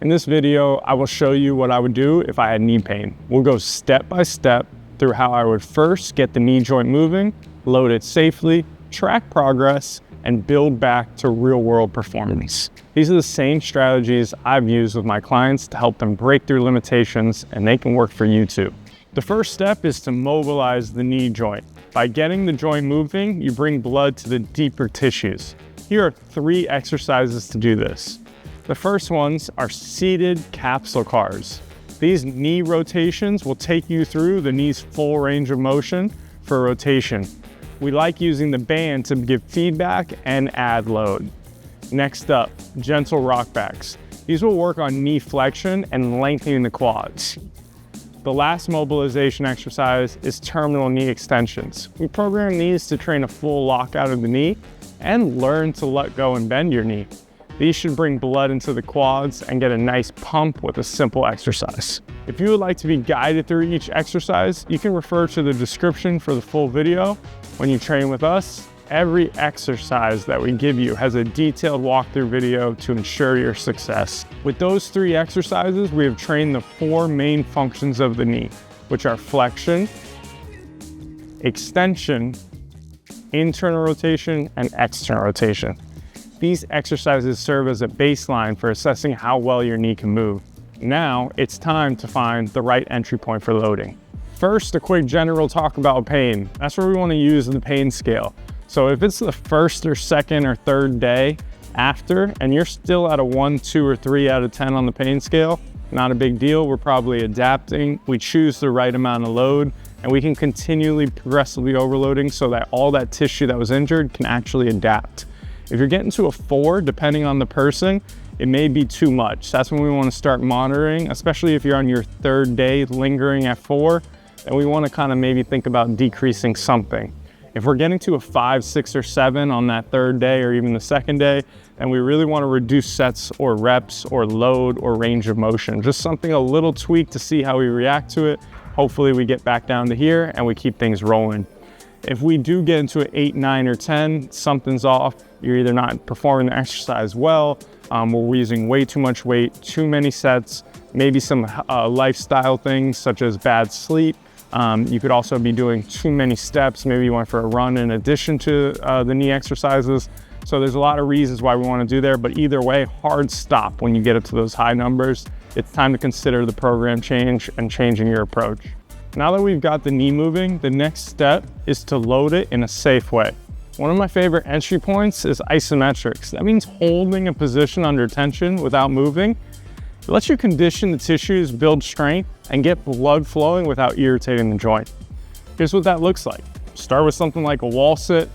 In this video, I will show you what I would do if I had knee pain. We'll go step by step through how I would first get the knee joint moving, load it safely, track progress, and build back to real-world performance. These are the same strategies I've used with my clients to help them break through limitations, and they can work for you too. The first step is to mobilize the knee joint. By getting the joint moving, you bring blood to the deeper tissues. Here are 3 exercises to do this. The first ones are seated capsule cars. These knee rotations will take you through the knee's full range of motion for rotation. We like using the band to give feedback and add load. Next up, gentle rockbacks. These will work on knee flexion and lengthening the quads. The last mobilization exercise is terminal knee extensions. We program these to train a full lockout of the knee and learn to let go and bend your knee. These should bring blood into the quads and get a nice pump with a simple exercise. If you would like to be guided through each exercise, you can refer to the description for the full video. When you train with us, every exercise that we give you has a detailed walkthrough video to ensure your success. With those 3 exercises, we have trained the 4 main functions of the knee, which are flexion, extension, internal rotation, and external rotation. These exercises serve as a baseline for assessing how well your knee can move. Now it's time to find the right entry point for loading. First, a quick general talk about pain. That's where we want to use the pain scale. So if it's the first or second or third day after, and you're still at a 1, 2, or 3 out of 10 on the pain scale, not a big deal. We're probably adapting. We choose the right amount of load, and we can continually progressively overloading so that all that tissue that was injured can actually adapt. If you're getting to a 4, depending on the person, it may be too much. That's when we want to start monitoring, especially if you're on your 3rd day lingering at 4, and we want to kind of maybe think about decreasing something. If we're getting to a 5, 6, or 7 on that 3rd day or even the 2nd day, then we really want to reduce sets or reps or load or range of motion. Just something a little tweak to see how we react to it. Hopefully we get back down to here and we keep things rolling. If we do get into an 8, 9, or 10, something's off. You're either not performing the exercise well, we're using way too much weight, too many sets, maybe some lifestyle things such as bad sleep. You could also be doing too many steps. Maybe you went for a run in addition to the knee exercises. So there's a lot of reasons why we want to do there, but either way, hard stop when you get up to those high numbers. It's time to consider the program change and changing your approach. Now that we've got the knee moving, the next step is to load it in a safe way. One of my favorite entry points is isometrics. That means holding a position under tension without moving. It lets you condition the tissues, build strength, and get blood flowing without irritating the joint. Here's what that looks like. Start with something like a wall sit,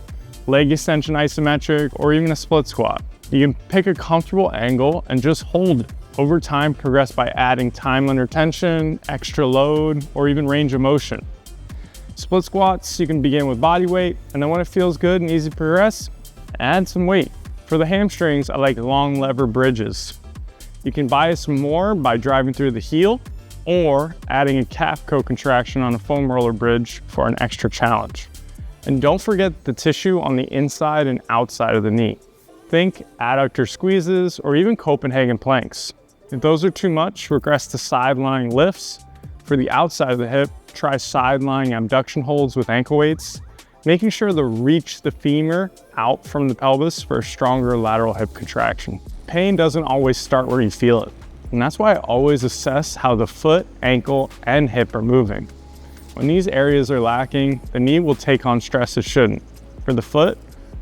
leg extension isometric, or even a split squat. You can pick a comfortable angle and just hold it. Over time, progress by adding time under tension, extra load, or even range of motion. Split squats, you can begin with body weight, and then when it feels good and easy to progress, add some weight. For the hamstrings, I like long lever bridges. You can bias more by driving through the heel or adding a calf co-contraction on a foam roller bridge for an extra challenge. And don't forget the tissue on the inside and outside of the knee. Think adductor squeezes or even Copenhagen planks. If those are too much, regress to side-lying lifts. For the outside of the hip, try side-lying abduction holds with ankle weights, making sure to reach the femur out from the pelvis for a stronger lateral hip contraction. Pain doesn't always start where you feel it, and that's why I always assess how the foot, ankle, and hip are moving. When these areas are lacking, the knee will take on stress it shouldn't. For the foot,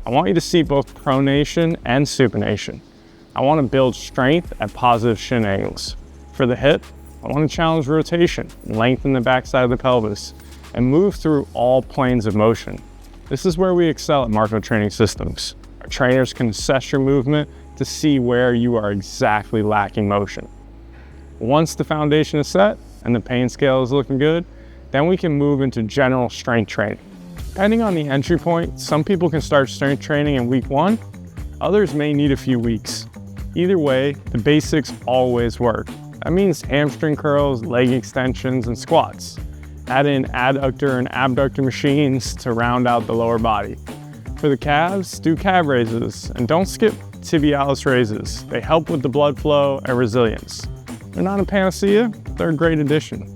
I want you to see both pronation and supination. I want to build strength at positive shin angles. For the hip, I want to challenge rotation, lengthen the backside of the pelvis, and move through all planes of motion. This is where we excel at Marco Training Systems. Our trainers can assess your movement to see where you are exactly lacking motion. Once the foundation is set and the pain scale is looking good, then we can move into general strength training. Depending on the entry point, some people can start strength training in week 1, others may need a few weeks. Either way, the basics always work. That means hamstring curls, leg extensions, and squats. Add in adductor and abductor machines to round out the lower body. For the calves, do calf raises, and don't skip tibialis raises. They help with the blood flow and resilience. They're not a panacea, they're a great addition.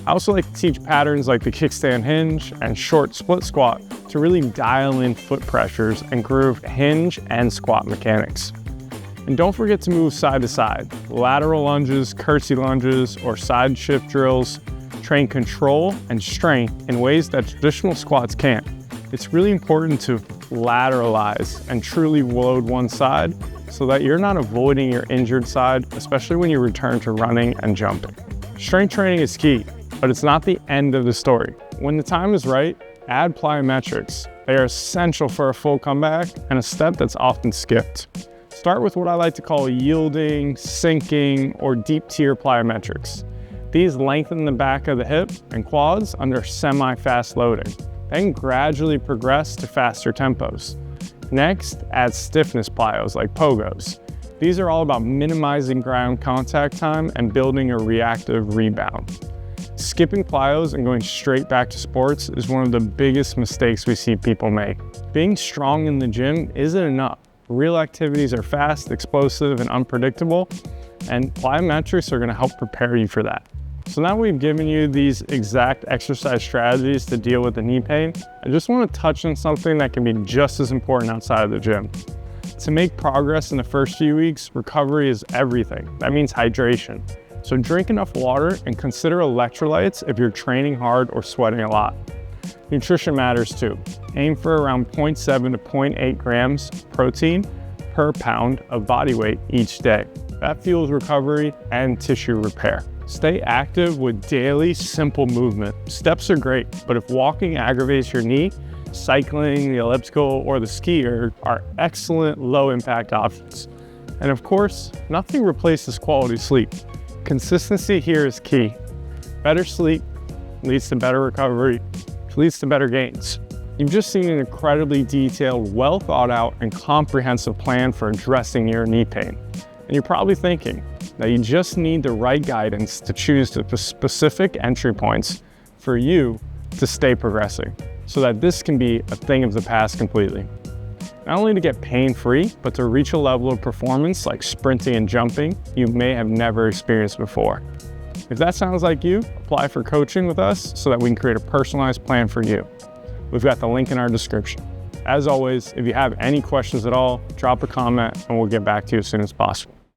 I also like to teach patterns like the kickstand hinge and short split squat to really dial in foot pressures and groove hinge and squat mechanics. And don't forget to move side to side. Lateral lunges, curtsy lunges, or side shift drills train control and strength in ways that traditional squats can't. It's really important to lateralize and truly load one side so that you're not avoiding your injured side, especially when you return to running and jumping. Strength training is key, but it's not the end of the story. When the time is right, add plyometrics. They are essential for a full comeback and a step that's often skipped. Start with what I like to call yielding, sinking, or deep tier plyometrics. These lengthen the back of the hip and quads under semi-fast loading, then gradually progress to faster tempos. Next, add stiffness plyos like pogos. These are all about minimizing ground contact time and building a reactive rebound. Skipping plyos and going straight back to sports is one of the biggest mistakes we see people make. Being strong in the gym isn't enough. Real activities are fast, explosive, and unpredictable, and plyometrics are going to help prepare you for that. So now we've given you these exact exercise strategies to deal with the knee pain, I just want to touch on something that can be just as important outside of the gym. To make progress in the first few weeks, recovery is everything. That means hydration. So drink enough water and consider electrolytes if you're training hard or sweating a lot. Nutrition matters too. Aim for around 0.7 to 0.8 grams protein per pound of body weight each day. That fuels recovery and tissue repair. Stay active with daily, simple movement. Steps are great, but if walking aggravates your knee, cycling, the elliptical, or the skier are excellent low-impact options. And of course, nothing replaces quality sleep. Consistency here is key. Better sleep leads to better recovery, which leads to better gains. You've just seen an incredibly detailed, well thought out, and comprehensive plan for addressing your knee pain. And you're probably thinking that you just need the right guidance to choose the specific entry points for you to stay progressing, so that this can be a thing of the past completely. Not only to get pain-free, but to reach a level of performance like sprinting and jumping you may have never experienced before. If that sounds like you, apply for coaching with us so that we can create a personalized plan for you. We've got the link in our description. As always, if you have any questions at all, drop a comment and we'll get back to you as soon as possible.